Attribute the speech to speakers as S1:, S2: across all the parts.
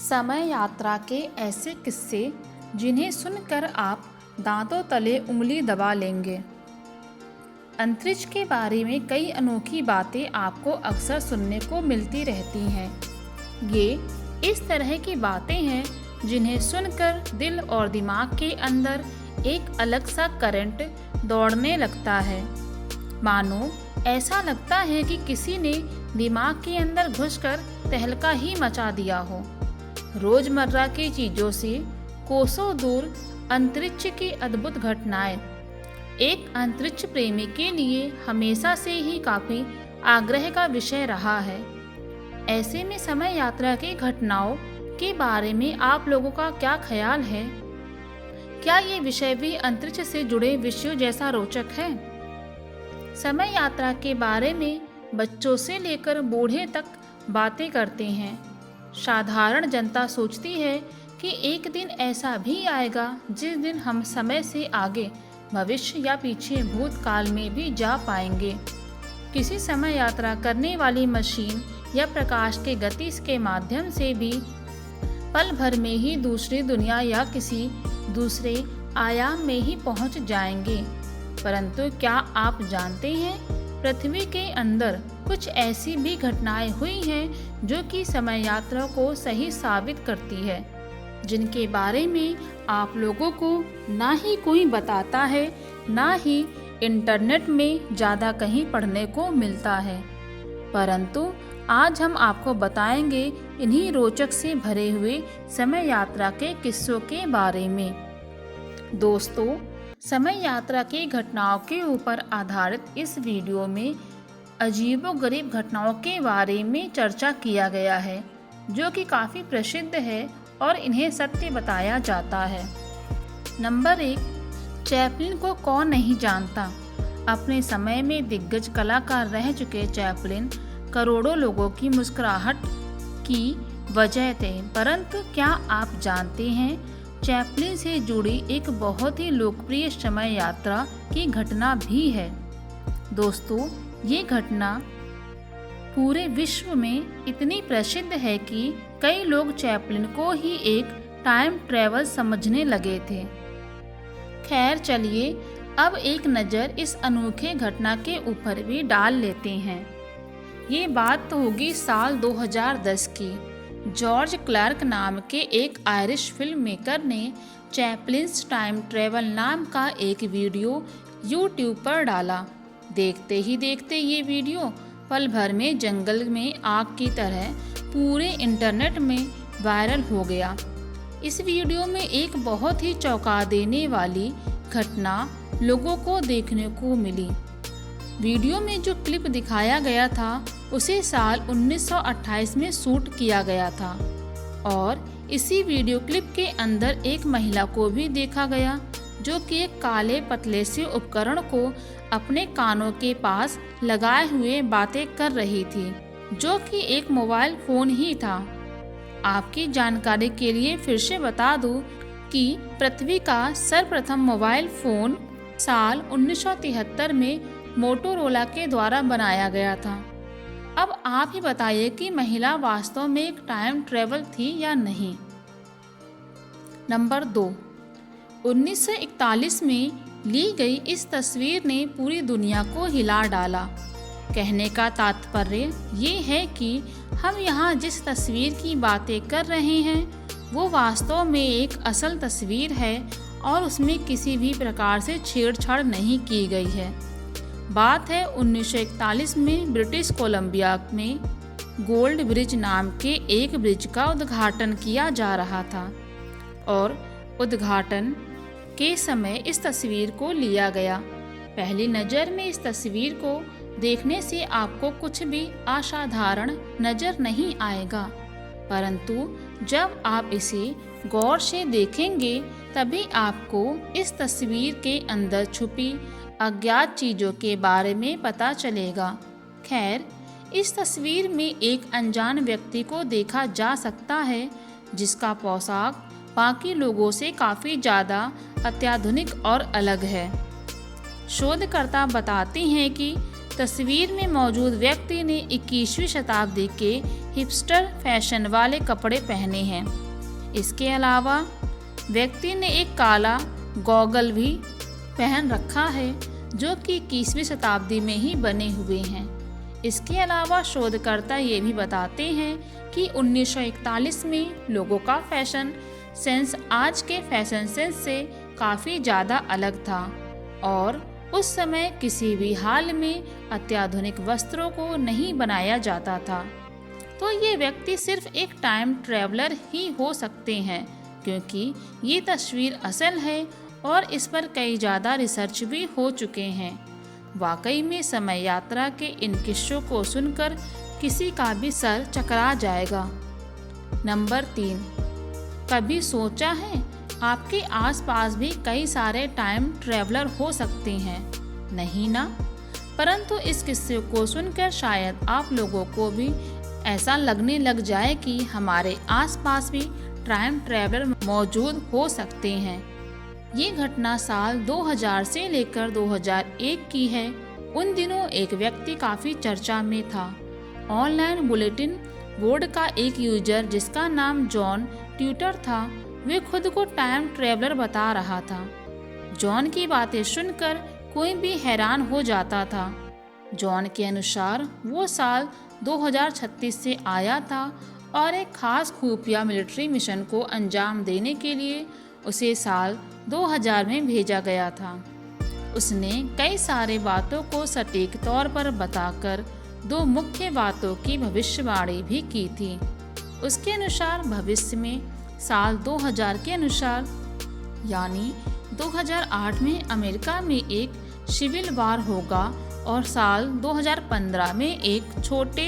S1: समय यात्रा के ऐसे किस्से जिन्हें सुनकर आप दांतों तले उंगली दबा लेंगे। अंतरिक्ष के बारे में कई अनोखी बातें आपको अक्सर सुनने को मिलती रहती हैं। ये इस तरह की बातें हैं जिन्हें सुनकर दिल और दिमाग के अंदर एक अलग सा करंट दौड़ने लगता है। मानो ऐसा लगता है कि किसी ने दिमाग के अंदर घुसकर तहलका ही मचा दिया हो। रोजमर्रा की चीजों से कोसों दूर अंतरिक्ष की अद्भुत घटनाएं एक अंतरिक्ष प्रेमी के लिए हमेशा से ही काफी आग्रह का विषय रहा है। ऐसे में समय यात्रा की घटनाओं के बारे में आप लोगों का क्या ख्याल है? क्या ये विषय भी अंतरिक्ष से जुड़े विषयों जैसा रोचक है? समय यात्रा के बारे में बच्चों से लेकर बूढ़े तक बातें करते हैं। साधारण जनता सोचती है कि एक दिन ऐसा भी आएगा जिस दिन हम समय से आगे भविष्य या पीछे भूतकाल में भी जा पाएंगे। किसी समय यात्रा करने वाली मशीन या प्रकाश के गति के माध्यम से भी पल भर में ही दूसरी दुनिया या किसी दूसरे आयाम में ही पहुंच जाएंगे। परंतु क्या आप जानते हैं, पृथ्वी के अंदर कुछ ऐसी भी घटनाएं हुई हैं जो कि समय यात्रा को सही साबित करती है, जिनके बारे में आप लोगों को ना ही कोई बताता है, ना ही इंटरनेट में ज़्यादा कहीं पढ़ने को मिलता है। परंतु आज हम आपको बताएंगे इन्हीं रोचक से भरे हुए समय यात्रा के किस्सों के बारे में। दोस्तों, समय यात्रा की घटनाओं के ऊपर आधारित इस वीडियो में अजीबोगरीब घटनाओं के बारे में चर्चा किया गया है, जो कि काफ़ी प्रसिद्ध है और इन्हें सत्य बताया जाता है। नंबर 1, चैपलिन को कौन नहीं जानता। अपने समय में दिग्गज कलाकार रह चुके चैपलिन करोड़ों लोगों की मुस्कुराहट की वजह थे। परंतु क्या आप जानते हैं, चैपलिन से जुड़ी एक बहुत ही लोकप्रिय समय यात्रा की घटना भी है। दोस्तों, ये घटना पूरे विश्व में इतनी प्रसिद्ध है कि कई लोग चैपलिन को ही एक टाइम ट्रैवल समझने लगे थे। खैर चलिए, अब एक नज़र इस अनोखे घटना के ऊपर भी डाल लेते हैं। ये बात तो होगी साल 2010 की। जॉर्ज क्लार्क नाम के एक आयरिश फिल्म मेकर ने चैपलिन्स टाइम ट्रैवल नाम का एक वीडियो यूट्यूब पर डाला। देखते ही देखते ये वीडियो पल भर में जंगल में आग की तरह पूरे इंटरनेट में वायरल हो गया। इस वीडियो में एक बहुत ही चौंका देने वाली घटना लोगों को देखने को मिली। वीडियो में जो क्लिप दिखाया गया था उसे साल 1928 में शूट किया गया था और इसी वीडियो क्लिप के अंदर एक महिला को भी देखा गया जो कि एक काले पतले से उपकरण को अपने कानों के पास लगाए हुए बातें कर रही थी, जो कि एक मोबाइल फोन ही था। आपकी जानकारी के लिए फिर से बता दूं कि पृथ्वी का सर्वप्रथम मोबाइल फोन साल 1973 में मोटोरोला के द्वारा बनाया गया था। अब आप ही बताइए कि महिला वास्तव में एक टाइम ट्रैवल थी या नहीं। नंबर 2, 1941 में ली गई इस तस्वीर ने पूरी दुनिया को हिला डाला। कहने का तात्पर्य ये है कि हम यहाँ जिस तस्वीर की बातें कर रहे हैं वो वास्तव में एक असल तस्वीर है और उसमें किसी भी प्रकार से छेड़छाड़ नहीं की गई है। बात है 1941 में ब्रिटिश कोलंबिया में गोल्ड ब्रिज नाम के एक ब्रिज का उद्घाटन किया जा रहा था और उद्घाटन के समय इस तस्वीर को लिया गया। पहली नज़र में इस तस्वीर को देखने से आपको कुछ भी असाधारण नज़र नहीं आएगा, परंतु जब आप इसे गौर से देखेंगे तभी आपको इस तस्वीर के अंदर छुपी अज्ञात चीज़ों के बारे में पता चलेगा। खैर, इस तस्वीर में एक अनजान व्यक्ति को देखा जा सकता है जिसका पोशाक बाकी लोगों से काफ़ी ज़्यादा अत्याधुनिक और अलग है। शोधकर्ता बताते हैं कि तस्वीर में मौजूद व्यक्ति ने 21वीं शताब्दी के हिपस्टर फैशन वाले कपड़े पहने हैं। इसके अलावा व्यक्ति ने एक काला गॉगल भी पहन रखा है जो कि 21वीं शताब्दी में ही बने हुए हैं। इसके अलावा शोधकर्ता ये भी बताते हैं कि 1941 में लोगों का फैशन सेंस आज के फैशन सेंस से काफ़ी ज़्यादा अलग था और उस समय किसी भी हाल में अत्याधुनिक वस्त्रों को नहीं बनाया जाता था। तो ये व्यक्ति सिर्फ एक टाइम ट्रैवलर ही हो सकते हैं, क्योंकि ये तस्वीर असल है और इस पर कई ज़्यादा रिसर्च भी हो चुके हैं। वाकई में समय यात्रा के इन किस्सों को सुनकर किसी का भी सर चकरा जाएगा। नंबर 3, कभी सोचा है आपके आसपास भी कई सारे टाइम ट्रैवलर हो सकते हैं? नहीं ना? परंतु इस किस्से को सुनकर शायद आप लोगों को भी ऐसा लगने लग जाए कि हमारे आसपास भी टाइम ट्रैवलर मौजूद हो सकते हैं। ये घटना साल 2000 से लेकर 2001 की है। उन दिनों एक व्यक्ति काफ़ी चर्चा में था। ऑनलाइन बुलेटिन बोर्ड का एक यूजर जिसका नाम जॉन ट्यूटर था, वे खुद को टाइम ट्रैवलर बता रहा था। जॉन की बातें सुनकर कोई भी हैरान हो जाता था। जॉन के अनुसार वो साल 2036 से आया था और एक खास खुफिया मिलिट्री मिशन को अंजाम देने के लिए उसे साल 2000 में भेजा गया था। उसने कई सारे बातों को सटीक तौर पर बताकर 2 मुख्य बातों की भविष्यवाणी भी की थी। उसके अनुसार भविष्य में साल 2000 के अनुसार यानी 2008 में अमेरिका में एक सिविल वार होगा और साल 2015 में एक छोटे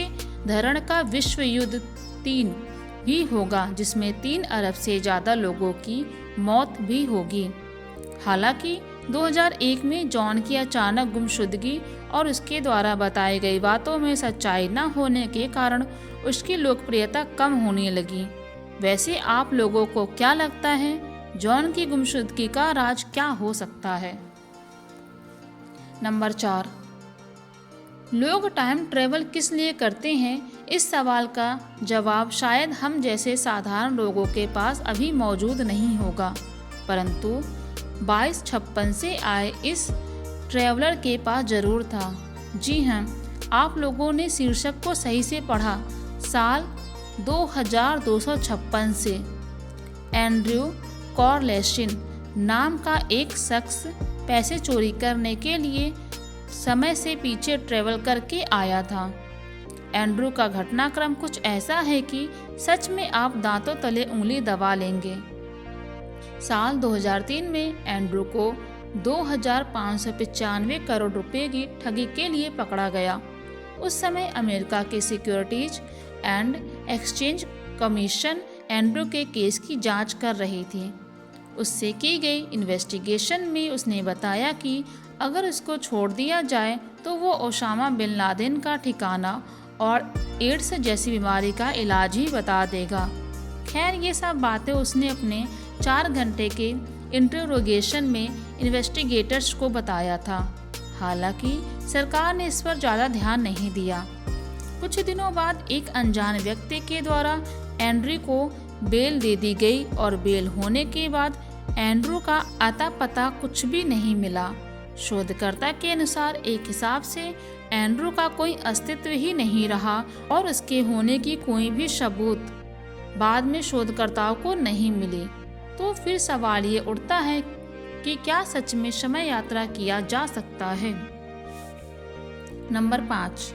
S1: धरण का विश्व युद्ध 3 भी होगा, जिसमें 3 अरब से ज़्यादा लोगों की मौत भी होगी। हालांकि 2001 में जॉन की अचानक गुमशुदगी और उसके द्वारा बताई गई बातों में सच्चाई न होने के कारण उसकी लोकप्रियता कम होने लगी। वैसे आप लोगों को क्या लगता है, जॉन की गुमशुदगी का राज क्या हो सकता है? नंबर 4, लोग टाइम ट्रेवल किस लिए करते हैं? इस सवाल का जवाब शायद हम जैसे साधारण लोगों के पास अभी मौजूद नहीं होगा, परंतु 2256 से आए इस ट्रैवलर के पास जरूर था। जी हाँ, आप लोगों ने शीर्षक को सही से पढ़ा। साल 2256 से एंड्रयू कॉर्लेशिन नाम का एक शख्स पैसे चोरी करने के लिए समय से पीछे ट्रेवल करके आया था। एंड्रू का घटनाक्रम कुछ ऐसा है कि सच में आप दांतों तले उंगली दबा लेंगे। साल 2003 में एंड्रू को 2595 करोड़ रुपए की ठगी के लिए पकड़ा गया। उस समय अमेरिका के securities and exchange commission Andrew के केस की जांच कर रही थी। उससे की गई इन्वेस्टिगेशन में उसने बताया कि अगर उसको छोड़ दिया जाए तो वो ओसामा बिन लादेन का ठिकाना और एड्स जैसी बीमारी का इलाज ही बता देगा। खैर, ये सब बातें उसने अपने 4 घंटे के इंटरोगेशन में इन्वेस्टिगेटर्स को बताया था। हालांकि सरकार ने इस पर ज़्यादा ध्यान नहीं दिया। कुछ दिनों बाद एक अनजान व्यक्ति के द्वारा एंड्रू को बेल दे दी गई और बेल होने के बाद एंड्रू का अता पता कुछ भी नहीं मिला। शोधकर्ता के अनुसार एक हिसाब से एंड्रू का कोई अस्तित्व ही नहीं रहा और उसके होने की कोई भी सबूत बाद में शोधकर्ताओं को नहीं मिली। तो फिर सवाल ये उठता है कि क्या सच में समय यात्रा किया जा सकता है? नंबर 5,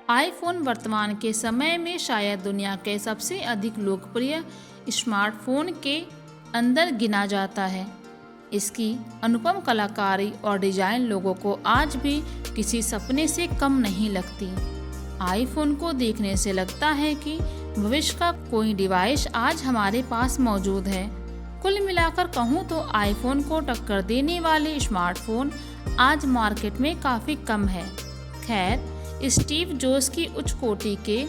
S1: आईफोन वर्तमान के समय में शायद दुनिया के सबसे अधिक लोकप्रिय स्मार्टफोन के अंदर गिना जाता है। इसकी अनुपम कलाकारी और डिजाइन लोगों को आज भी किसी सपने से कम नहीं लगती। आईफोन को देखने से लगता है कि भविष्य का कोई डिवाइस आज हमारे पास मौजूद है। कुल मिलाकर कहूँ तो आईफोन को टक्कर देने वाले स्मार्टफोन आज मार्केट में काफ़ी कम है। खैर, स्टीव जॉब्स की उच्च कोटि के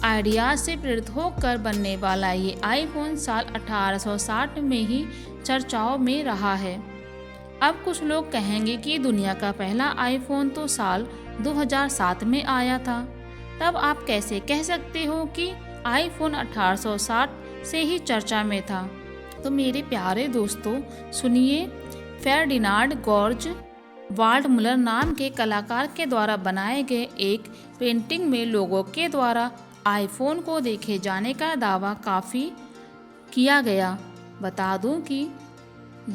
S1: आइडियाज से प्रेरित होकर बनने वाला ये आईफोन साल 1860 में ही चर्चाओं में रहा है। अब कुछ लोग कहेंगे कि दुनिया का पहला आईफोन तो साल 2007 में आया था। तब आप कैसे कह सकते हो कि आईफोन 1860 से ही चर्चा में था। तो मेरे प्यारे दोस्तों, सुनिए फेर्डिनांड गॉर्ज वाल्डमुलर नाम के कलाकार के द्वारा बनाए गए एक पेंटिंग में लोगों के द्वारा आईफोन को देखे जाने का दावा काफ़ी किया गया। बता दूं कि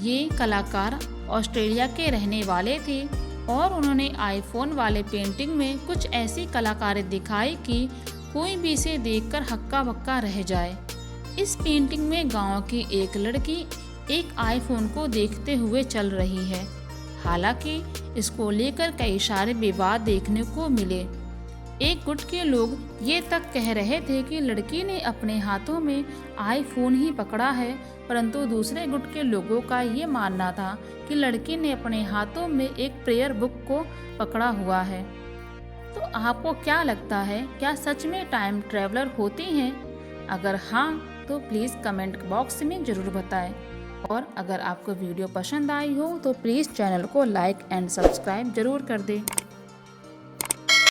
S1: ये कलाकार ऑस्ट्रेलिया के रहने वाले थे और उन्होंने आईफोन वाले पेंटिंग में कुछ ऐसी कलाकारी दिखाई कि कोई भी इसे देखकर हक्का बक्का रह जाए। इस पेंटिंग में गांव की एक लड़की एक आईफोन को देखते हुए चल रही है। हालांकि इसको लेकर कई सारे विवाद देखने को मिले। एक गुट के लोग ये तक कह रहे थे कि लड़की ने अपने हाथों में आईफोन ही पकड़ा है, परंतु दूसरे गुट के लोगों का ये मानना था कि लड़की ने अपने हाथों में एक प्रेयर बुक को पकड़ा हुआ है। तो आपको क्या लगता है, क्या सच में टाइम ट्रैवलर होते हैं? अगर हाँ तो प्लीज़ कमेंट बॉक्स में ज़रूर बताएं। और अगर आपको वीडियो पसंद आई हो तो प्लीज़ चैनल को लाइक एंड सब्सक्राइब ज़रूर कर दें।